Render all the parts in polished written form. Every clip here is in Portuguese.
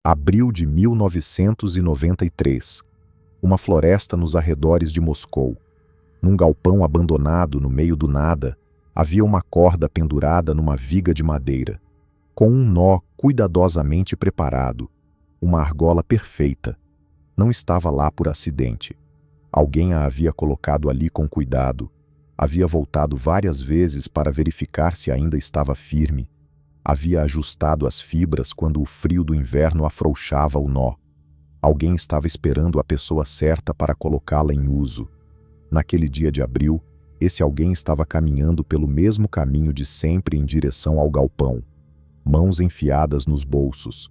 Abril de 1993. Uma floresta nos arredores de Moscou. Num galpão abandonado no meio do nada, havia uma corda pendurada numa viga de madeira, com um nó cuidadosamente preparado, uma argola perfeita. Não estava lá por acidente. Alguém a havia colocado ali com cuidado. Havia voltado várias vezes para verificar se ainda estava firme. Havia ajustado as fibras quando o frio do inverno afrouxava o nó. Alguém estava esperando a pessoa certa para colocá-la em uso. Naquele dia de abril, esse alguém estava caminhando pelo mesmo caminho de sempre em direção ao galpão. Mãos enfiadas nos bolsos.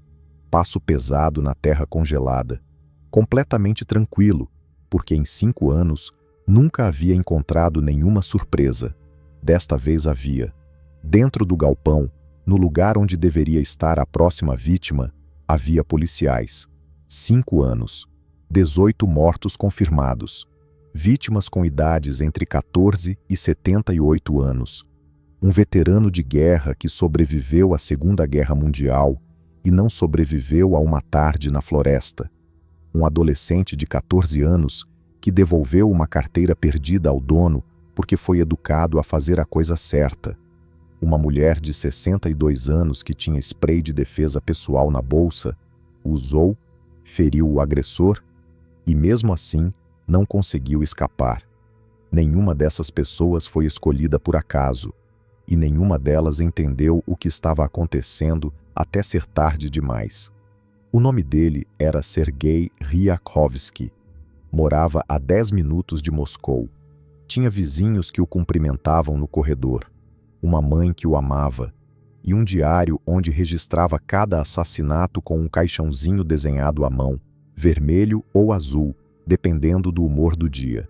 Passo pesado na terra congelada. Completamente tranquilo, porque em 5 anos nunca havia encontrado nenhuma surpresa. Desta vez havia. Dentro do galpão, no lugar onde deveria estar a próxima vítima, havia policiais. 5 anos. 18 mortos confirmados. Vítimas com idades entre 14 e 78 anos. Um veterano de guerra que sobreviveu à Segunda Guerra Mundial e não sobreviveu a uma tarde na floresta. Um adolescente de 14 anos que devolveu uma carteira perdida ao dono porque foi educado a fazer a coisa certa. Uma mulher de 62 anos que tinha spray de defesa pessoal na bolsa, usou, feriu o agressor e, mesmo assim, não conseguiu escapar. Nenhuma dessas pessoas foi escolhida por acaso, e nenhuma delas entendeu o que estava acontecendo até ser tarde demais. O nome dele era Sergei Ryakhovsky. Morava a 10 minutos de Moscou. Tinha vizinhos que o cumprimentavam no corredor, uma mãe que o amava, e um diário onde registrava cada assassinato com um caixãozinho desenhado à mão, vermelho ou azul, dependendo do humor do dia.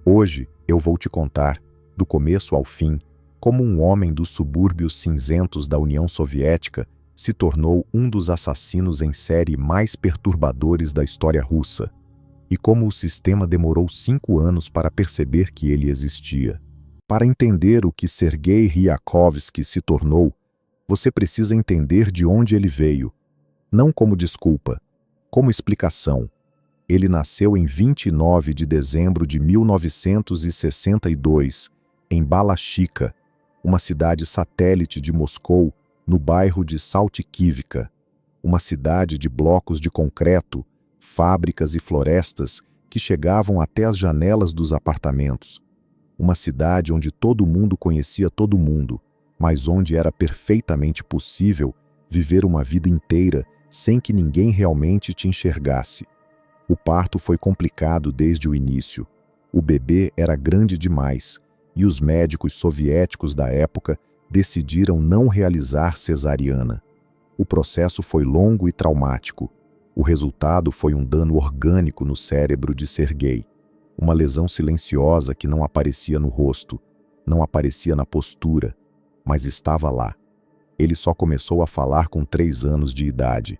Hoje eu vou te contar, do começo ao fim, como um homem dos subúrbios cinzentos da União Soviética se tornou um dos assassinos em série mais perturbadores da história russa, e como o sistema demorou 5 anos para perceber que ele existia. Para entender o que Sergei Ryakhovsky se tornou, você precisa entender de onde ele veio, não como desculpa, como explicação. Ele nasceu em 29 de dezembro de 1962, em Balashikha, uma cidade satélite de Moscou, no bairro de Saltikivka, uma cidade de blocos de concreto, fábricas e florestas que chegavam até as janelas dos apartamentos. Uma cidade onde todo mundo conhecia todo mundo, mas onde era perfeitamente possível viver uma vida inteira sem que ninguém realmente te enxergasse. O parto foi complicado desde o início. O bebê era grande demais, e os médicos soviéticos da época decidiram não realizar cesariana. O processo foi longo e traumático. O resultado foi um dano orgânico no cérebro de Sergei. Uma lesão silenciosa que não aparecia no rosto, não aparecia na postura, mas estava lá. Ele só começou a falar com 3 anos de idade.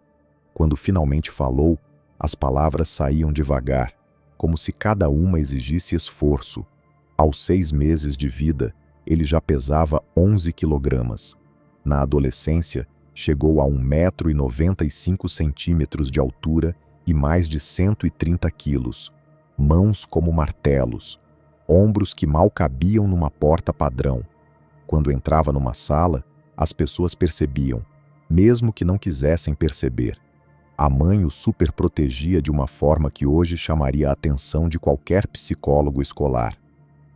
Quando finalmente falou, as palavras saíam devagar, como se cada uma exigisse esforço. Aos 6 meses de vida, ele já pesava 11 quilogramas. Na adolescência, chegou a 1,95 m de altura e mais de 130 quilos. Mãos como martelos, ombros que mal cabiam numa porta padrão. Quando entrava numa sala, as pessoas percebiam, mesmo que não quisessem perceber. A mãe o superprotegia de uma forma que hoje chamaria a atenção de qualquer psicólogo escolar.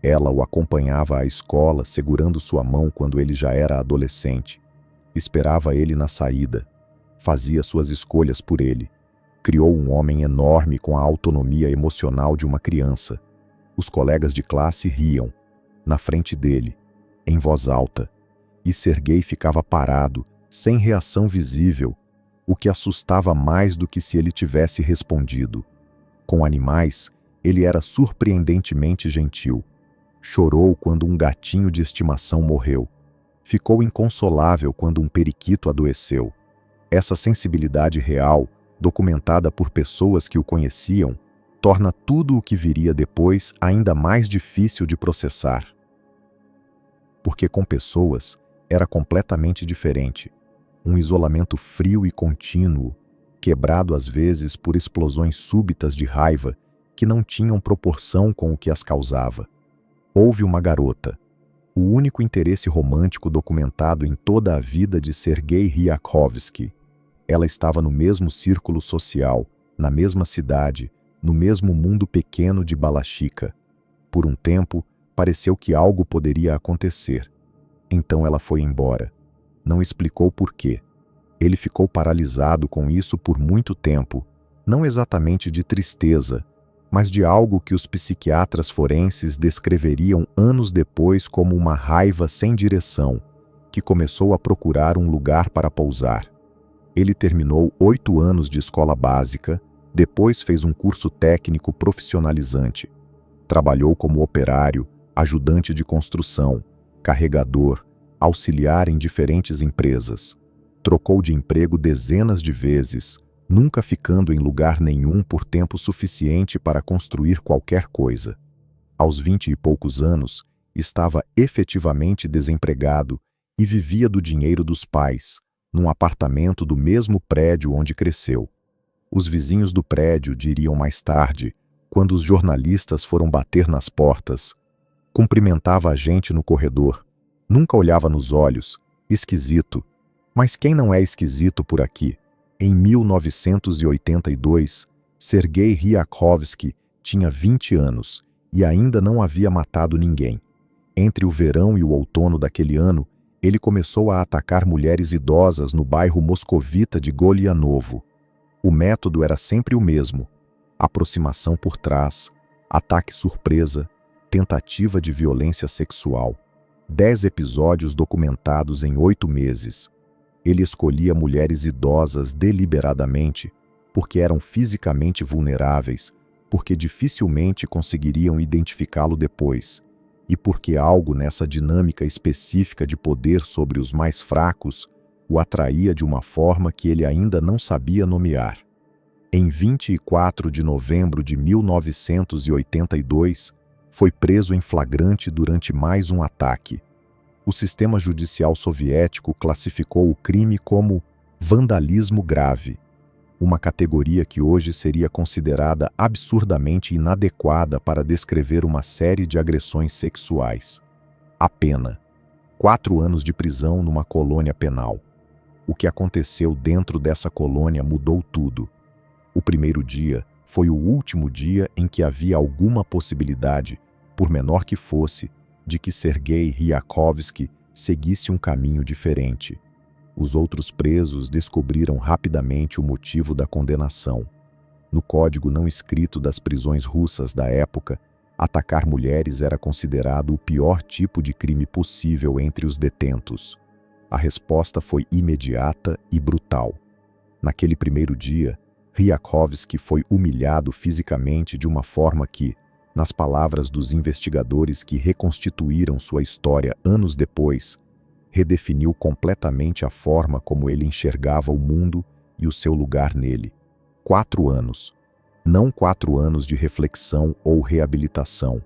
Ela o acompanhava à escola, segurando sua mão quando ele já era adolescente. Esperava ele na saída. Fazia suas escolhas por ele. Criou um homem enorme com a autonomia emocional de uma criança. Os colegas de classe riam, na frente dele, em voz alta, e Sergei ficava parado, sem reação visível, o que assustava mais do que se ele tivesse respondido. Com animais, ele era surpreendentemente gentil. Chorou quando um gatinho de estimação morreu. Ficou inconsolável quando um periquito adoeceu. Essa sensibilidade real, documentada por pessoas que o conheciam, torna tudo o que viria depois ainda mais difícil de processar. Porque com pessoas era completamente diferente. Um isolamento frio e contínuo, quebrado às vezes por explosões súbitas de raiva que não tinham proporção com o que as causava. Houve uma garota, o único interesse romântico documentado em toda a vida de Sergei Ryakhovsky. Ela estava no mesmo círculo social, na mesma cidade, no mesmo mundo pequeno de Balashikha. Por um tempo, pareceu que algo poderia acontecer. Então ela foi embora. Não explicou por quê. Ele ficou paralisado com isso por muito tempo, não exatamente de tristeza, mas de algo que os psiquiatras forenses descreveriam anos depois como uma raiva sem direção, que começou a procurar um lugar para pousar. Ele terminou 8 anos de escola básica, depois fez um curso técnico profissionalizante. Trabalhou como operário, ajudante de construção, carregador, auxiliar em diferentes empresas. Trocou de emprego dezenas de vezes, nunca ficando em lugar nenhum por tempo suficiente para construir qualquer coisa. Aos 20 e poucos anos, estava efetivamente desempregado e vivia do dinheiro dos pais, num apartamento do mesmo prédio onde cresceu. Os vizinhos do prédio diriam mais tarde, quando os jornalistas foram bater nas portas. Cumprimentava a gente no corredor, nunca olhava nos olhos, esquisito. Mas quem não é esquisito por aqui? Em 1982, Sergei Ryakhovsky tinha 20 anos e ainda não havia matado ninguém. Entre o verão e o outono daquele ano, ele começou a atacar mulheres idosas no bairro moscovita de Golianovo. O método era sempre o mesmo: aproximação por trás, ataque surpresa, tentativa de violência sexual. 10 episódios documentados em 8 meses. Ele escolhia mulheres idosas deliberadamente, porque eram fisicamente vulneráveis, porque dificilmente conseguiriam identificá-lo depois, e porque algo nessa dinâmica específica de poder sobre os mais fracos o atraía de uma forma que ele ainda não sabia nomear. Em 24 de novembro de 1982, foi preso em flagrante durante mais um ataque. O sistema judicial soviético classificou o crime como vandalismo grave, uma categoria que hoje seria considerada absurdamente inadequada para descrever uma série de agressões sexuais. A pena: 4 anos de prisão numa colônia penal. O que aconteceu dentro dessa colônia mudou tudo. O primeiro dia foi o último dia em que havia alguma possibilidade, por menor que fosse, de que Sergei Ryakhovsky seguisse um caminho diferente. Os outros presos descobriram rapidamente o motivo da condenação. No código não escrito das prisões russas da época, atacar mulheres era considerado o pior tipo de crime possível entre os detentos. A resposta foi imediata e brutal. Naquele primeiro dia, Ryakhovsky foi humilhado fisicamente de uma forma que, nas palavras dos investigadores que reconstituíram sua história anos depois, redefiniu completamente a forma como ele enxergava o mundo e o seu lugar nele. 4 anos. Não 4 anos de reflexão ou reabilitação.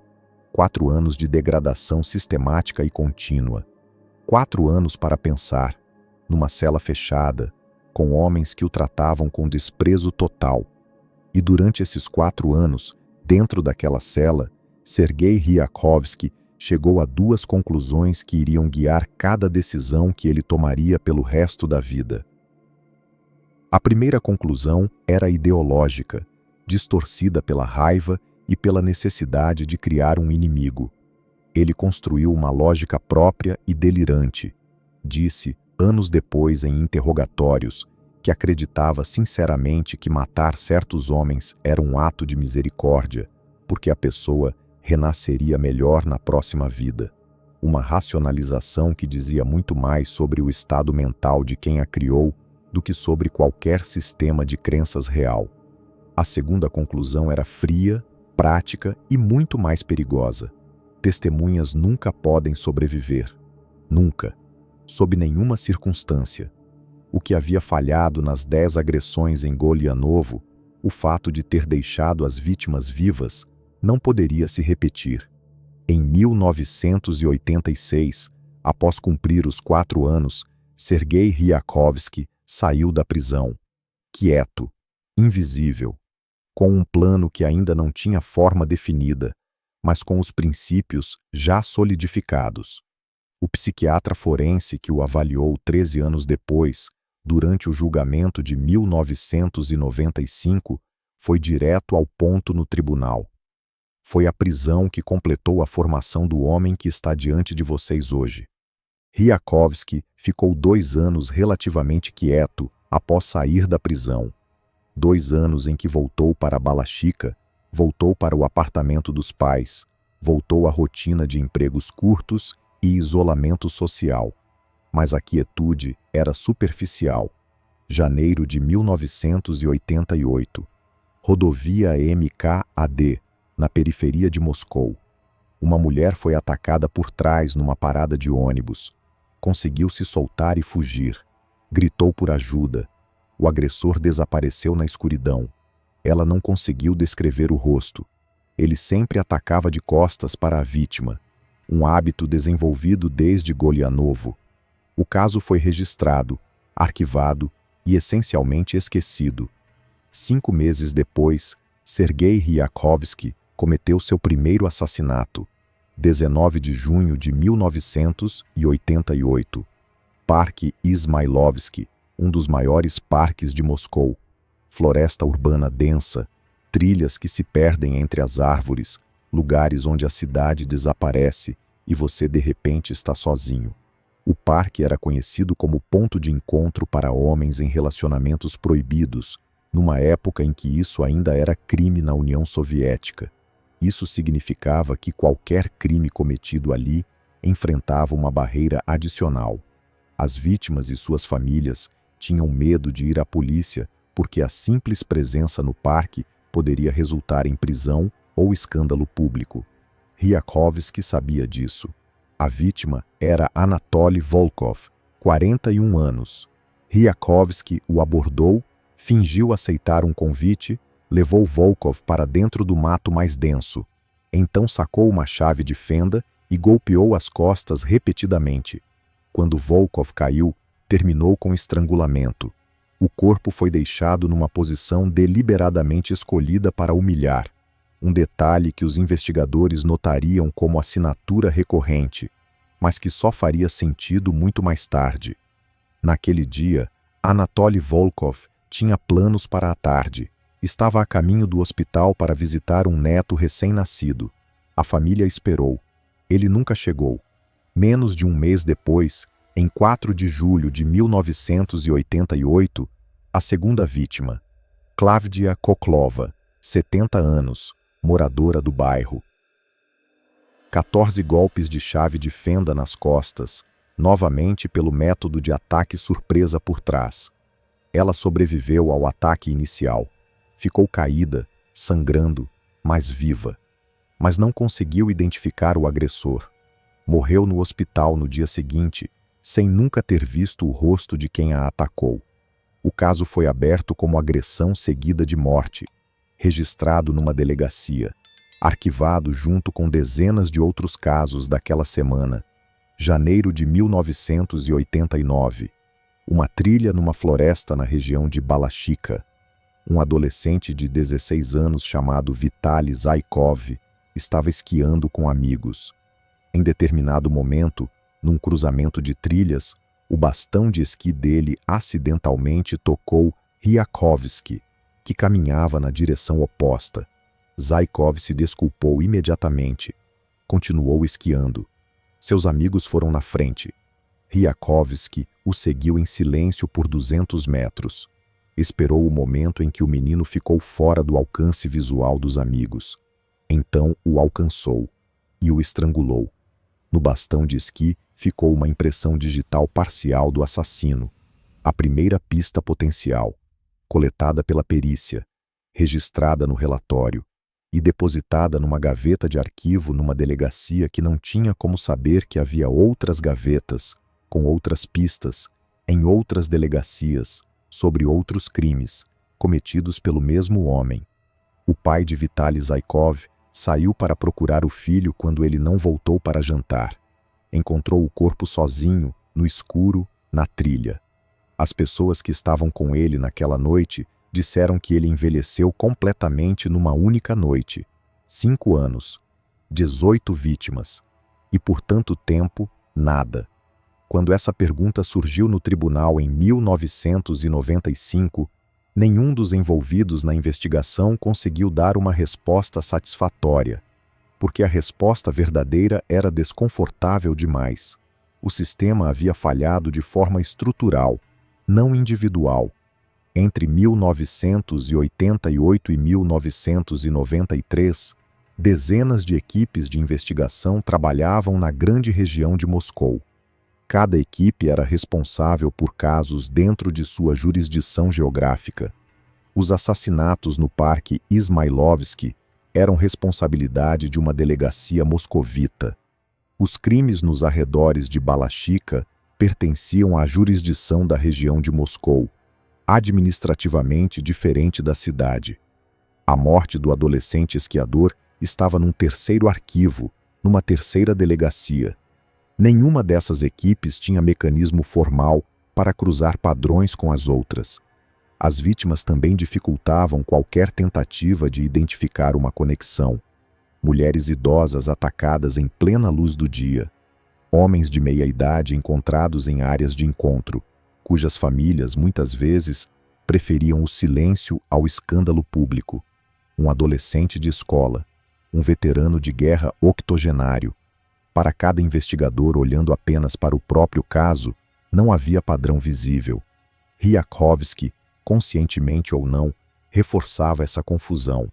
4 anos de degradação sistemática e contínua. 4 anos para pensar, numa cela fechada, com homens que o tratavam com desprezo total. E durante esses 4 anos, dentro daquela cela, Sergei Ryakhovsky chegou a 2 conclusões que iriam guiar cada decisão que ele tomaria pelo resto da vida. A primeira conclusão era ideológica, distorcida pela raiva e pela necessidade de criar um inimigo. Ele construiu uma lógica própria e delirante. Disse, anos depois em interrogatórios, que acreditava sinceramente que matar certos homens era um ato de misericórdia, porque a pessoa renasceria melhor na próxima vida. Uma racionalização que dizia muito mais sobre o estado mental de quem a criou do que sobre qualquer sistema de crenças real. A segunda conclusão era fria, prática e muito mais perigosa. Testemunhas nunca podem sobreviver. Nunca. Sob nenhuma circunstância. O que havia falhado nas 10 agressões em Golianovo, o fato de ter deixado as vítimas vivas, não poderia se repetir. Em 1986, após cumprir os 4 anos, Sergei Ryakhovsky saiu da prisão. Quieto, invisível, com um plano que ainda não tinha forma definida, mas com os princípios já solidificados. O psiquiatra forense que o avaliou 13 anos depois, durante o julgamento de 1995, foi direto ao ponto no tribunal. Foi a prisão que completou a formação do homem que está diante de vocês hoje. Ryakowski ficou 2 anos relativamente quieto após sair da prisão. 2 anos em que voltou para a Balashikha, voltou para o apartamento dos pais, voltou à rotina de empregos curtos e isolamento social. Mas a quietude era superficial. Janeiro de 1988. Rodovia MKAD, na periferia de Moscou. Uma mulher foi atacada por trás numa parada de ônibus. Conseguiu se soltar e fugir. Gritou por ajuda. O agressor desapareceu na escuridão. Ela não conseguiu descrever o rosto. Ele sempre atacava de costas para a vítima, um hábito desenvolvido desde Golianovo. O caso foi registrado, arquivado e essencialmente esquecido. 5 meses depois, Sergei Ryakowski cometeu seu primeiro assassinato, 19 de junho de 1988. Parque Ismailovsky, um dos maiores parques de Moscou. Floresta urbana densa, trilhas que se perdem entre as árvores, lugares onde a cidade desaparece e você de repente está sozinho. O parque era conhecido como ponto de encontro para homens em relacionamentos proibidos, numa época em que isso ainda era crime na União Soviética. Isso significava que qualquer crime cometido ali enfrentava uma barreira adicional. As vítimas e suas famílias tinham medo de ir à polícia porque a simples presença no parque poderia resultar em prisão ou escândalo público. Ryakowski sabia disso. A vítima era Anatoly Volkov, 41 anos. Ryakowski o abordou, fingiu aceitar um convite, levou Volkov para dentro do mato mais denso. Então sacou uma chave de fenda e golpeou as costas repetidamente. Quando Volkov caiu, terminou com estrangulamento. O corpo foi deixado numa posição deliberadamente escolhida para humilhar, um detalhe que os investigadores notariam como assinatura recorrente, mas que só faria sentido muito mais tarde. Naquele dia, Anatoly Volkov tinha planos para a tarde. Estava a caminho do hospital para visitar um neto recém-nascido. A família esperou. Ele nunca chegou. Menos de um mês depois, em 4 de julho de 1988, a segunda vítima, Klavdia Koklova, 70 anos, moradora do bairro. 14 golpes de chave de fenda nas costas, novamente pelo método de ataque surpresa por trás. Ela sobreviveu ao ataque inicial. Ficou caída, sangrando, mas viva. Mas não conseguiu identificar o agressor. Morreu no hospital no dia seguinte, sem nunca ter visto o rosto de quem a atacou. O caso foi aberto como agressão seguida de morte, registrado numa delegacia, arquivado junto com dezenas de outros casos daquela semana. Janeiro de 1989. Uma trilha numa floresta na região de Balashikha. Um adolescente de 16 anos chamado Vitaly Zaykov estava esquiando com amigos. Em determinado momento, num cruzamento de trilhas, o bastão de esqui dele acidentalmente tocou Ryakowski, que caminhava na direção oposta. Zaykov se desculpou imediatamente. Continuou esquiando. Seus amigos foram na frente. Ryakowski o seguiu em silêncio por 200 metros. Esperou o momento em que o menino ficou fora do alcance visual dos amigos. Então o alcançou e o estrangulou. No bastão de esqui ficou uma impressão digital parcial do assassino, a primeira pista potencial, coletada pela perícia, registrada no relatório e depositada numa gaveta de arquivo numa delegacia que não tinha como saber que havia outras gavetas, com outras pistas, em outras delegacias, sobre outros crimes, cometidos pelo mesmo homem. O pai de Vitaly Zaykov saiu para procurar o filho quando ele não voltou para jantar. Encontrou o corpo sozinho, no escuro, na trilha. As pessoas que estavam com ele naquela noite Disseram que ele envelheceu completamente numa única noite. 5 anos, 18 vítimas. E por tanto tempo, nada. Quando essa pergunta surgiu no tribunal em 1995, nenhum dos envolvidos na investigação conseguiu dar uma resposta satisfatória, porque a resposta verdadeira era desconfortável demais. O sistema havia falhado de forma estrutural, não individual. Entre 1988 e 1993, dezenas de equipes de investigação trabalhavam na grande região de Moscou. Cada equipe era responsável por casos dentro de sua jurisdição geográfica. Os assassinatos no Parque Ismailovsky eram responsabilidade de uma delegacia moscovita. Os crimes nos arredores de Balashikha pertenciam à jurisdição da região de Moscou, administrativamente diferente da cidade. A morte do adolescente esquiador estava num terceiro arquivo, numa terceira delegacia. Nenhuma dessas equipes tinha mecanismo formal para cruzar padrões com as outras. As vítimas também dificultavam qualquer tentativa de identificar uma conexão. Mulheres idosas atacadas em plena luz do dia. Homens de meia idade encontrados em áreas de encontro, cujas famílias, muitas vezes, preferiam o silêncio ao escândalo público. Um adolescente de escola. Um veterano de guerra octogenário. Para cada investigador olhando apenas para o próprio caso, não havia padrão visível. Ryakhovsky, conscientemente ou não, reforçava essa confusão.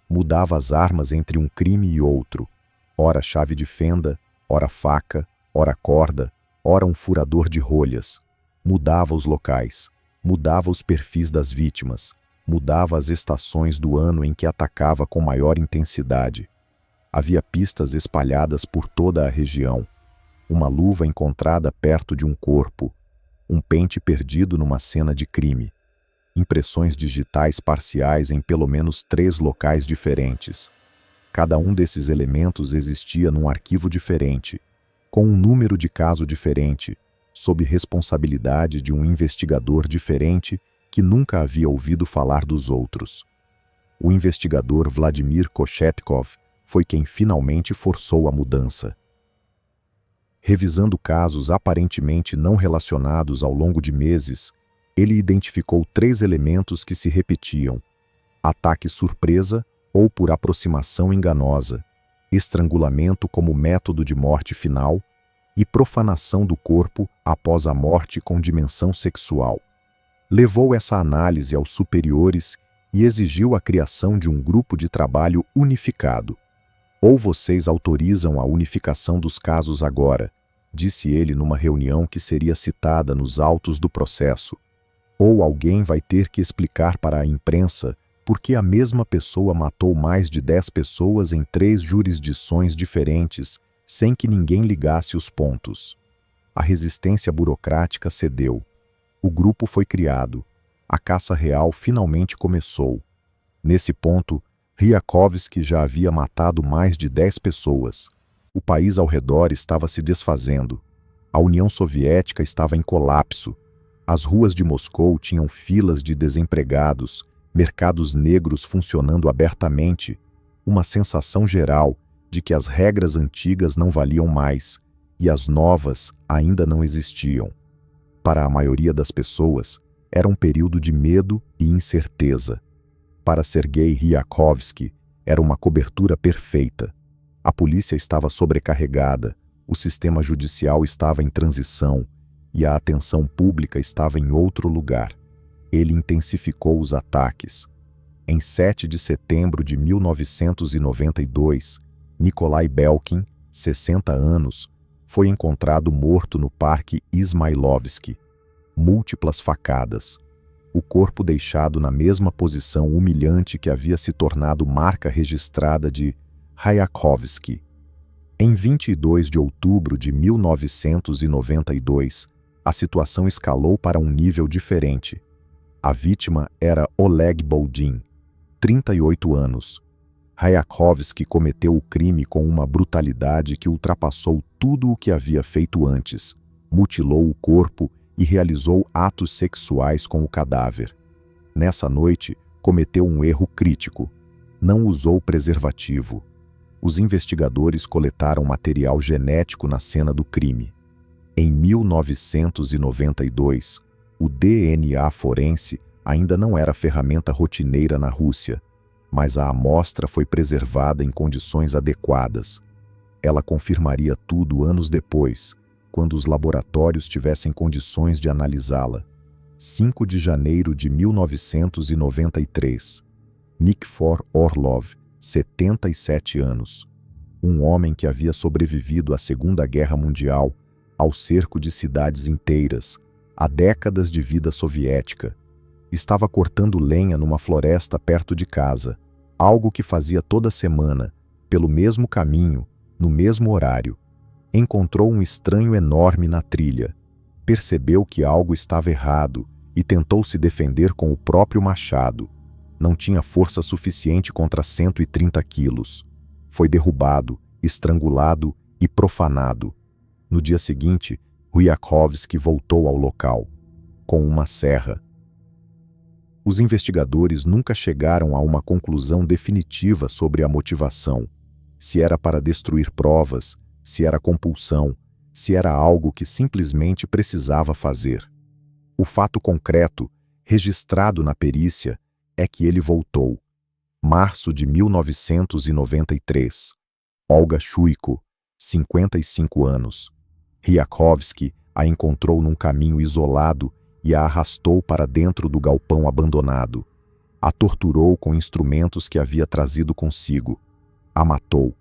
Mudava as armas entre um crime e outro. Ora chave de fenda, ora faca, ora corda, ora um furador de rolhas. Mudava os locais, mudava os perfis das vítimas, mudava as estações do ano em que atacava com maior intensidade. Havia pistas espalhadas por toda a região. Uma luva encontrada perto de um corpo. Um pente perdido numa cena de crime. Impressões digitais parciais em pelo menos 3 locais diferentes. Cada um desses elementos existia num arquivo diferente, com um número de caso diferente, sob responsabilidade de um investigador diferente que nunca havia ouvido falar dos outros. O investigador Vladimir Kochetkov foi quem finalmente forçou a mudança. Revisando casos aparentemente não relacionados ao longo de meses, ele identificou 3 elementos que se repetiam: ataque surpresa ou por aproximação enganosa, estrangulamento como método de morte final e profanação do corpo após a morte com dimensão sexual. Levou essa análise aos superiores e exigiu a criação de um grupo de trabalho unificado. Ou vocês autorizam a unificação dos casos agora, disse ele numa reunião que seria citada nos autos do processo, ou alguém vai ter que explicar para a imprensa por que a mesma pessoa matou mais de 10 pessoas em 3 jurisdições diferentes sem que ninguém ligasse os pontos. A resistência burocrática cedeu. O grupo foi criado. A caça real finalmente começou. Nesse ponto, Ryakhovsky já havia matado mais de 10 pessoas. O país ao redor estava se desfazendo. A União Soviética estava em colapso. As ruas de Moscou tinham filas de desempregados, mercados negros funcionando abertamente, uma sensação geral de que as regras antigas não valiam mais e as novas ainda não existiam. Para a maioria das pessoas, era um período de medo e incerteza. Para Sergei Ryakhovsky, era uma cobertura perfeita. A polícia estava sobrecarregada, o sistema judicial estava em transição e a atenção pública estava em outro lugar. Ele intensificou os ataques. Em 7 de setembro de 1992, Nikolai Belkin, 60 anos, foi encontrado morto no Parque Ismailovsky. Múltiplas facadas. O corpo deixado na mesma posição humilhante que havia se tornado marca registrada de Ryakhovsky. Em 22 de outubro de 1992, a situação escalou para um nível diferente. A vítima era Oleg Boldin, 38 anos. Ryakhovsky cometeu o crime com uma brutalidade que ultrapassou tudo o que havia feito antes. Mutilou o corpo e realizou atos sexuais com o cadáver. Nessa noite, cometeu um erro crítico. Não usou preservativo. Os investigadores coletaram material genético na cena do crime. Em 1992, o DNA forense ainda não era ferramenta rotineira na Rússia, mas a amostra foi preservada em condições adequadas. Ela confirmaria tudo anos depois, quando os laboratórios tivessem condições de analisá-la. 5 de janeiro de 1993. Nikifor Orlov, 77 anos. Um homem que havia sobrevivido à Segunda Guerra Mundial, ao cerco de cidades inteiras, a décadas de vida soviética. Estava cortando lenha numa floresta perto de casa, algo que fazia toda semana, pelo mesmo caminho, no mesmo horário. Encontrou um estranho enorme na trilha. Percebeu que algo estava errado e tentou se defender com o próprio machado. Não tinha força suficiente contra 130 quilos. Foi derrubado, estrangulado e profanado. No dia seguinte, Ryakhovsky voltou ao local, com uma serra. Os investigadores nunca chegaram a uma conclusão definitiva sobre a motivação. Se era para destruir provas, se era compulsão, se era algo que simplesmente precisava fazer. O fato concreto, registrado na perícia, é que ele voltou. Março de 1993. Olga Shuiko, 55 anos. Ryakhovsky a encontrou num caminho isolado e a arrastou para dentro do galpão abandonado. A torturou com instrumentos que havia trazido consigo. A matou.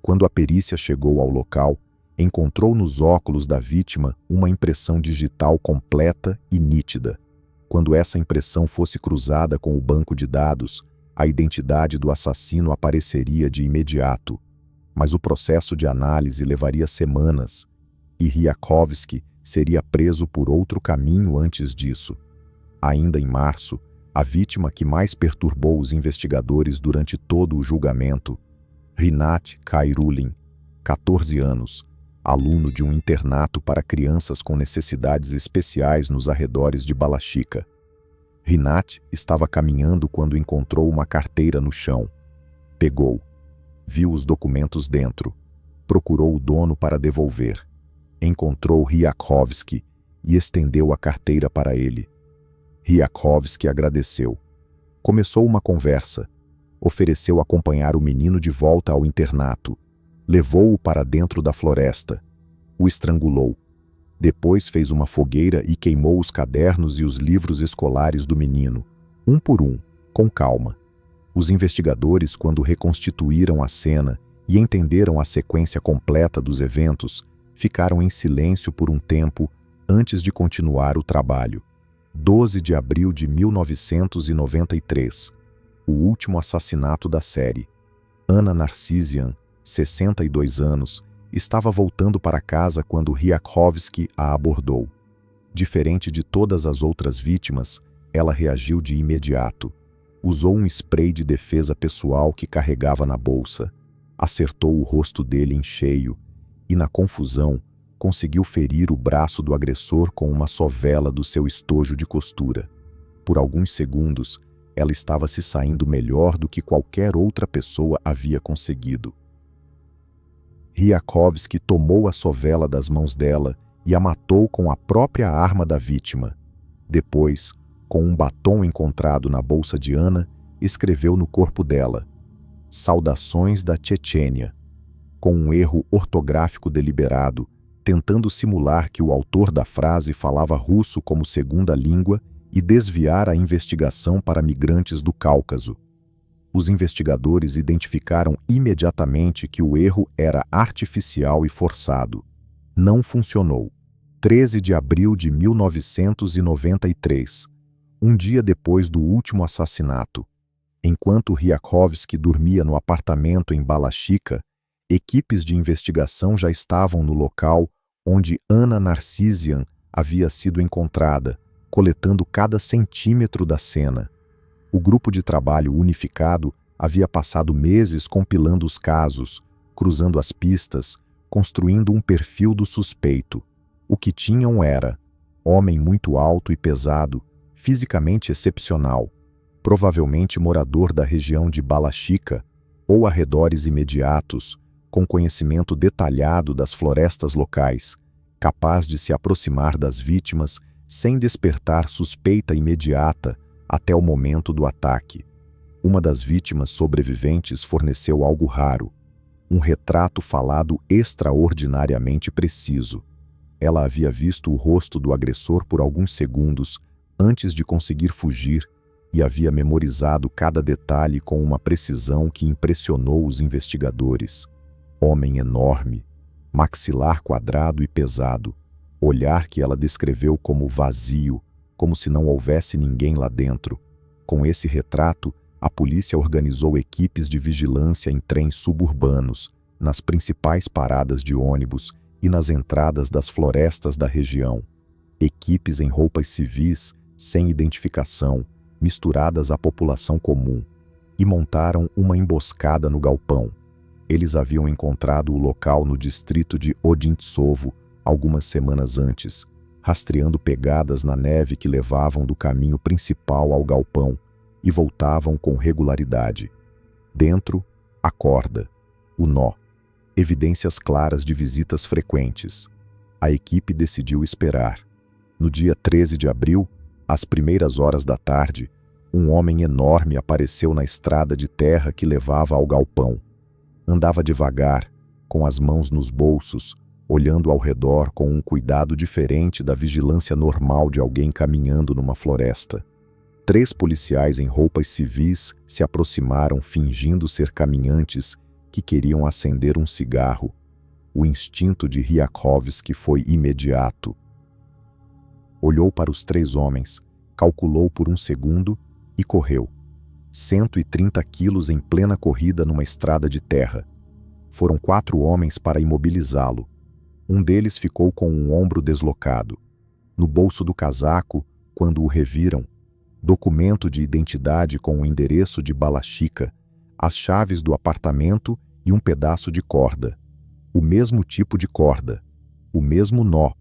Quando a perícia chegou ao local, encontrou nos óculos da vítima uma impressão digital completa e nítida. Quando essa impressão fosse cruzada com o banco de dados, a identidade do assassino apareceria de imediato. Mas o processo de análise levaria semanas, e Ryakhovsky seria preso por outro caminho antes disso. Ainda em março, a vítima que mais perturbou os investigadores durante todo o julgamento, Rinat Khairulin, 14 anos, aluno de um internato para crianças com necessidades especiais nos arredores de Balashikha. Rinat estava caminhando quando encontrou uma carteira no chão. Pegou. Viu os documentos dentro. Procurou o dono para devolver. Encontrou Ryakhovsky e estendeu a carteira para ele. Ryakhovsky agradeceu. Começou uma conversa. Ofereceu acompanhar o menino de volta ao internato. Levou-o para dentro da floresta. O estrangulou. Depois fez uma fogueira e queimou os cadernos e os livros escolares do menino, um por um, com calma. Os investigadores, quando reconstituíram a cena e entenderam a sequência completa dos eventos, ficaram em silêncio por um tempo antes de continuar o trabalho. 12 de abril de 1993. O último assassinato da série. Anna Narcisian, 62 anos, estava voltando para casa quando Ryakhovsky a abordou. Diferente de todas as outras vítimas, ela reagiu de imediato. Usou um spray de defesa pessoal que carregava na bolsa. Acertou o rosto dele em cheio e, na confusão, conseguiu ferir o braço do agressor com uma sovela do seu estojo de costura. Por alguns segundos, ela estava se saindo melhor do que qualquer outra pessoa havia conseguido. Ryakhovsky tomou a sovela das mãos dela e a matou com a própria arma da vítima. Depois, com um batom encontrado na bolsa de Ana, escreveu no corpo dela: "Saudações da Chechênia", com um erro ortográfico deliberado, tentando simular que o autor da frase falava russo como segunda língua e desviar a investigação para migrantes do Cáucaso. Os investigadores identificaram imediatamente que o erro era artificial e forçado. Não funcionou. 13 de abril de 1993, um dia depois do último assassinato. Enquanto Ryakhovsky dormia no apartamento em Balashikha, equipes de investigação já estavam no local onde Anna Narcisian havia sido encontrada, coletando cada centímetro da cena. O grupo de trabalho unificado havia passado meses compilando os casos, cruzando as pistas, construindo um perfil do suspeito. O que tinham era homem muito alto e pesado, fisicamente excepcional, provavelmente morador da região de Bala Chica ou arredores imediatos, com conhecimento detalhado das florestas locais, capaz de se aproximar das vítimas sem despertar suspeita imediata até o momento do ataque. Uma das vítimas sobreviventes forneceu algo raro, um retrato falado extraordinariamente preciso. Ela havia visto o rosto do agressor por alguns segundos antes de conseguir fugir e havia memorizado cada detalhe com uma precisão que impressionou os investigadores. Homem enorme, maxilar quadrado e pesado, olhar que ela descreveu como vazio, como se não houvesse ninguém lá dentro. Com esse retrato, a polícia organizou equipes de vigilância em trens suburbanos, nas principais paradas de ônibus e nas entradas das florestas da região. Equipes em roupas civis, sem identificação, misturadas à população comum, e montaram uma emboscada no galpão. Eles haviam encontrado o local no distrito de Odintsovo algumas semanas antes, rastreando pegadas na neve que levavam do caminho principal ao galpão e voltavam com regularidade. Dentro, a corda, o nó, evidências claras de visitas frequentes. A equipe decidiu esperar. No dia 13 de abril, às primeiras horas da tarde, um homem enorme apareceu na estrada de terra que levava ao galpão. Andava devagar, com as mãos nos bolsos, olhando ao redor com um cuidado diferente da vigilância normal de alguém caminhando numa floresta. 3 policiais em roupas civis se aproximaram fingindo ser caminhantes que queriam acender um cigarro. O instinto de Ryakowski foi imediato. Olhou para os 3 homens, calculou por um segundo e correu. 130 quilos em plena corrida numa estrada de terra. Foram 4 homens para imobilizá-lo. Um deles ficou com um ombro deslocado. No bolso do casaco, quando o reviram, documento de identidade com o endereço de Bala Chica, as chaves do apartamento e um pedaço de corda. O mesmo tipo de corda, o mesmo nó.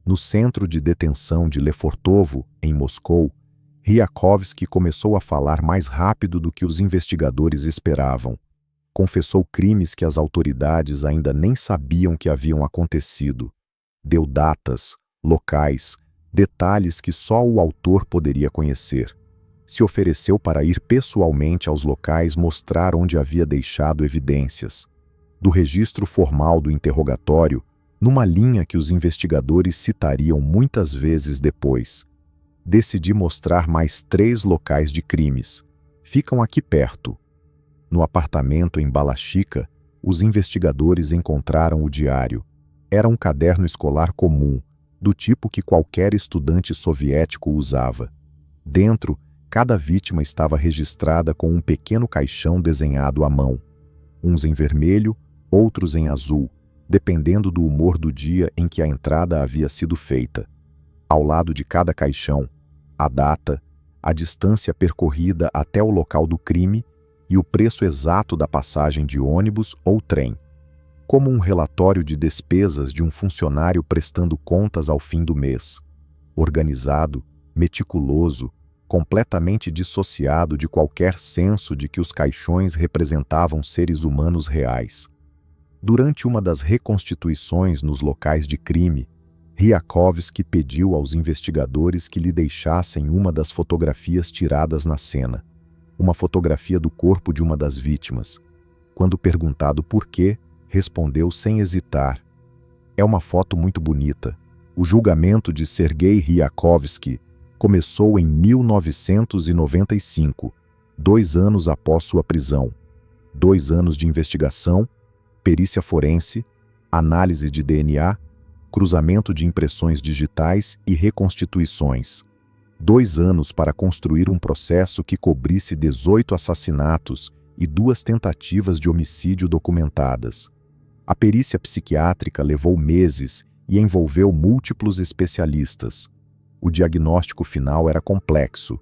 No centro de detenção de Lefortovo, em Moscou, Ryakowski começou a falar mais rápido do que os investigadores esperavam. Confessou crimes que as autoridades ainda nem sabiam que haviam acontecido. Deu datas, locais, detalhes que só o autor poderia conhecer. Se ofereceu para ir pessoalmente aos locais mostrar onde havia deixado evidências. Do registro formal do interrogatório, numa linha que os investigadores citariam muitas vezes depois. Decidi mostrar mais 3 locais de crimes. Ficam aqui perto. No apartamento em Bala Chica, os investigadores encontraram o diário. Era um caderno escolar comum, do tipo que qualquer estudante soviético usava. Dentro, cada vítima estava registrada com um pequeno caixão desenhado à mão. Uns em vermelho, outros em azul, dependendo do humor do dia em que a entrada havia sido feita. Ao lado de cada caixão, a data, a distância percorrida até o local do crime e o preço exato da passagem de ônibus ou trem, como um relatório de despesas de um funcionário prestando contas ao fim do mês. Organizado, meticuloso, completamente dissociado de qualquer senso de que os caixões representavam seres humanos reais. Durante uma das reconstituições nos locais de crime, Ryakowski pediu aos investigadores que lhe deixassem uma das fotografias tiradas na cena, uma fotografia do corpo de uma das vítimas. Quando perguntado por quê, respondeu sem hesitar: "É uma foto muito bonita." O julgamento de Sergei Ryakowski começou em 1995, 2 anos após sua prisão. 2 anos de investigação, perícia forense, análise de DNA, cruzamento de impressões digitais e reconstituições. 2 anos para construir um processo que cobrisse 18 assassinatos e 2 tentativas de homicídio documentadas. A perícia psiquiátrica levou meses e envolveu múltiplos especialistas. O diagnóstico final era complexo: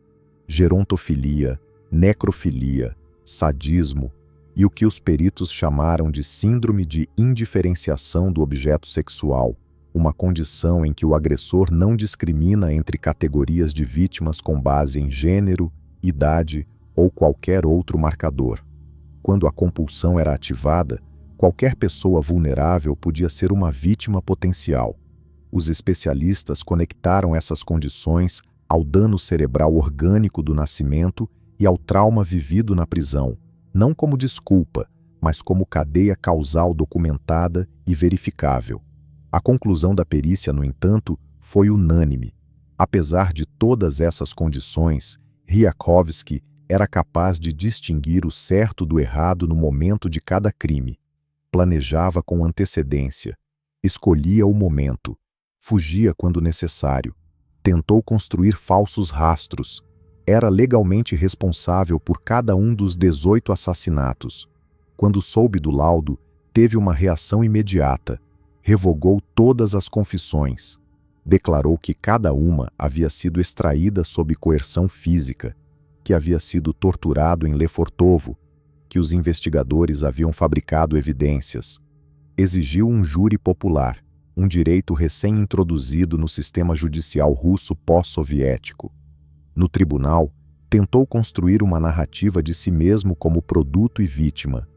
gerontofilia, necrofilia, sadismo e o que os peritos chamaram de síndrome de indiferenciação do objeto sexual, uma condição em que o agressor não discrimina entre categorias de vítimas com base em gênero, idade ou qualquer outro marcador. Quando a compulsão era ativada, qualquer pessoa vulnerável podia ser uma vítima potencial. Os especialistas conectaram essas condições ao dano cerebral orgânico do nascimento e ao trauma vivido na prisão, não como desculpa, mas como cadeia causal documentada e verificável. A conclusão da perícia, no entanto, foi unânime. Apesar de todas essas condições, Ryakowski era capaz de distinguir o certo do errado no momento de cada crime. Planejava com antecedência, escolhia o momento, fugia quando necessário, tentou construir falsos rastros, era legalmente responsável por cada um dos 18 assassinatos. Quando soube do laudo, teve uma reação imediata, revogou todas as confissões, declarou que cada uma havia sido extraída sob coerção física, que havia sido torturado em Lefortovo, que os investigadores haviam fabricado evidências. Exigiu um júri popular, um direito recém-introduzido no sistema judicial russo pós-soviético. No tribunal, tentou construir uma narrativa de si mesmo como produto e vítima,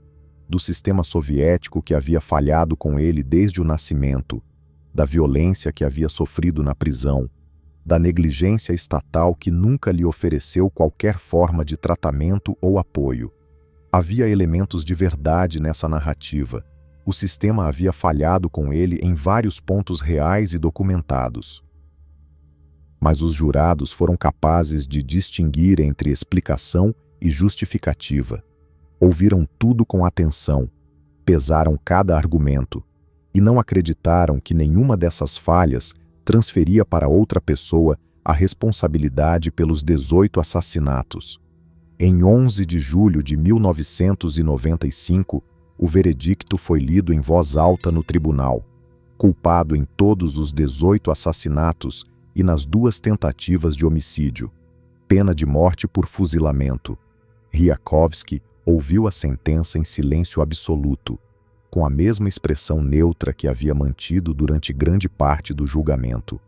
do sistema soviético que havia falhado com ele desde o nascimento, da violência que havia sofrido na prisão, da negligência estatal que nunca lhe ofereceu qualquer forma de tratamento ou apoio. Havia elementos de verdade nessa narrativa. O sistema havia falhado com ele em vários pontos reais e documentados. Mas os jurados foram capazes de distinguir entre explicação e justificativa. Ouviram tudo com atenção, pesaram cada argumento, e não acreditaram que nenhuma dessas falhas transferia para outra pessoa a responsabilidade pelos 18 assassinatos. Em 11 de julho de 1995, o veredicto foi lido em voz alta no tribunal. Culpado em todos os 18 assassinatos e nas 2 tentativas de homicídio. Pena de morte por fuzilamento. Ryakowski ouviu a sentença em silêncio absoluto, com a mesma expressão neutra que havia mantido durante grande parte do julgamento.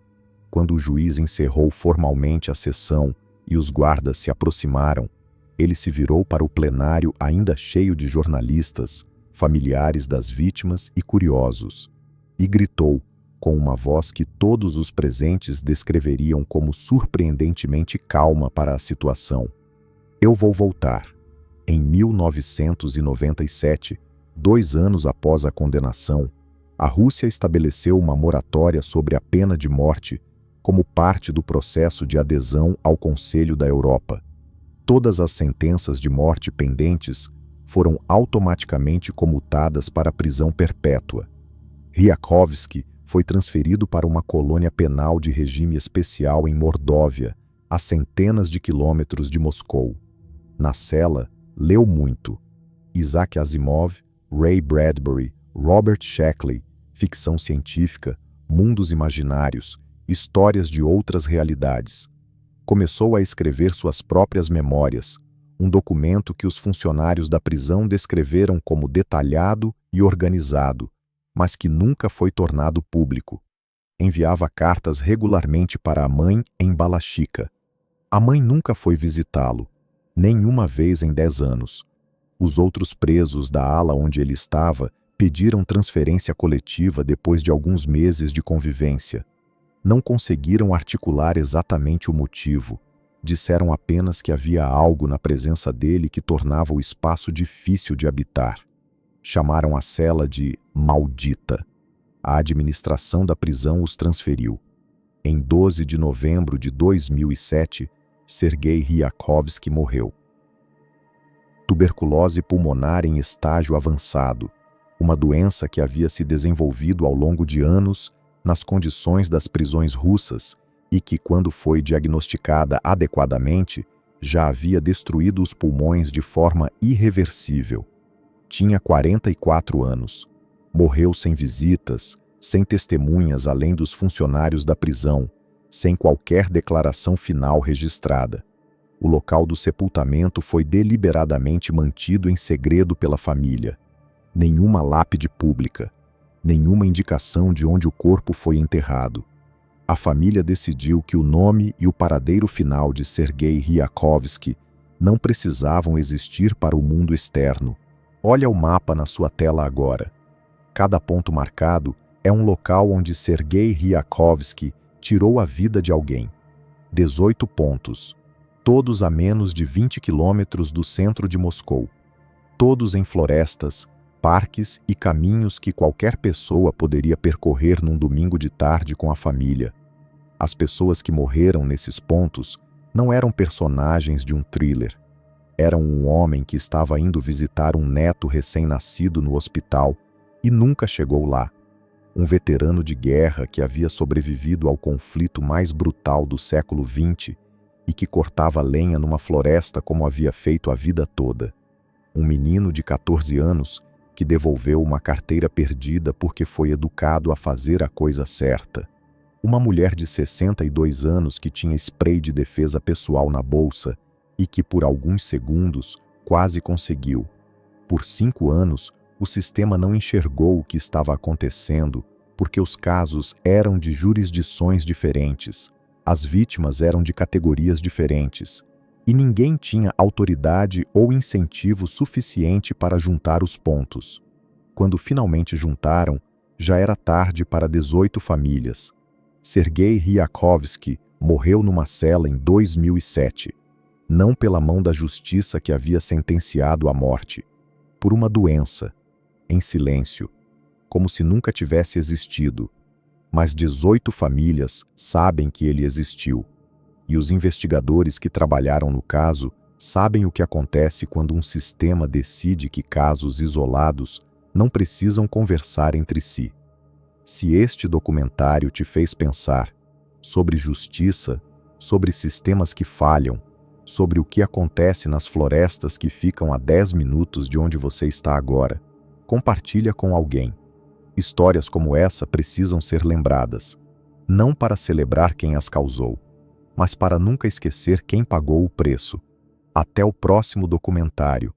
Quando o juiz encerrou formalmente a sessão e os guardas se aproximaram, ele se virou para o plenário ainda cheio de jornalistas, familiares das vítimas e curiosos, e gritou, com uma voz que todos os presentes descreveriam como surpreendentemente calma para a situação: "Eu vou voltar." Em 1997, 2 anos após a condenação, a Rússia estabeleceu uma moratória sobre a pena de morte como parte do processo de adesão ao Conselho da Europa. Todas as sentenças de morte pendentes foram automaticamente comutadas para prisão perpétua. Ryakowski foi transferido para uma colônia penal de regime especial em Mordóvia, a centenas de quilômetros de Moscou. Na cela, leu muito. Isaac Asimov, Ray Bradbury, Robert Sheckley, ficção científica, mundos imaginários, histórias de outras realidades. Começou a escrever suas próprias memórias, um documento que os funcionários da prisão descreveram como detalhado e organizado, mas que nunca foi tornado público. Enviava cartas regularmente para a mãe em Balashikha. A mãe nunca foi visitá-lo, nenhuma vez em 10 anos. Os outros presos da ala onde ele estava pediram transferência coletiva depois de alguns meses de convivência. Não conseguiram articular exatamente o motivo. Disseram apenas que havia algo na presença dele que tornava o espaço difícil de habitar. Chamaram a cela de maldita. A administração da prisão os transferiu. Em 12 de novembro de 2007, Sergei Ryakowski morreu. Tuberculose pulmonar em estágio avançado, uma doença que havia se desenvolvido ao longo de anos nas condições das prisões russas e que, quando foi diagnosticada adequadamente, já havia destruído os pulmões de forma irreversível. Tinha 44 anos. Morreu sem visitas, sem testemunhas além dos funcionários da prisão, sem qualquer declaração final registrada. O local do sepultamento foi deliberadamente mantido em segredo pela família. Nenhuma lápide pública. nenhuma indicação de onde o corpo foi enterrado. A família decidiu que o nome e o paradeiro final de Sergei Ryakhovsky não precisavam existir para o mundo externo. Olha o mapa na sua tela agora. Cada ponto marcado é um local onde Sergei Ryakhovsky tirou a vida de alguém. 18 pontos, todos a menos de 20 quilômetros do centro de Moscou. Todos em florestas, parques e caminhos que qualquer pessoa poderia percorrer num domingo de tarde com a família. As pessoas que morreram nesses pontos não eram personagens de um thriller. Eram um homem que estava indo visitar um neto recém-nascido no hospital e nunca chegou lá. Um veterano de guerra que havia sobrevivido ao conflito mais brutal do século XX e que cortava lenha numa floresta como havia feito a vida toda. Um menino de 14 anos que devolveu uma carteira perdida porque foi educado a fazer a coisa certa. Uma mulher de 62 anos que tinha spray de defesa pessoal na bolsa e que por alguns segundos quase conseguiu. Por 5 anos, o sistema não enxergou o que estava acontecendo porque os casos eram de jurisdições diferentes, as vítimas eram de categorias diferentes, e ninguém tinha autoridade ou incentivo suficiente para juntar os pontos. Quando finalmente juntaram, já era tarde para 18 famílias. Sergei Ryakhovsky morreu numa cela em 2007, não pela mão da justiça que havia sentenciado à morte, por uma doença, em silêncio, como se nunca tivesse existido. Mas 18 famílias sabem que ele existiu, e os investigadores que trabalharam no caso sabem o que acontece quando um sistema decide que casos isolados não precisam conversar entre si. Se este documentário te fez pensar sobre justiça, sobre sistemas que falham, sobre o que acontece nas florestas que ficam a 10 minutos de onde você está agora, compartilha com alguém. Histórias como essa precisam ser lembradas, não para celebrar quem as causou, mas para nunca esquecer quem pagou o preço. Até o próximo documentário.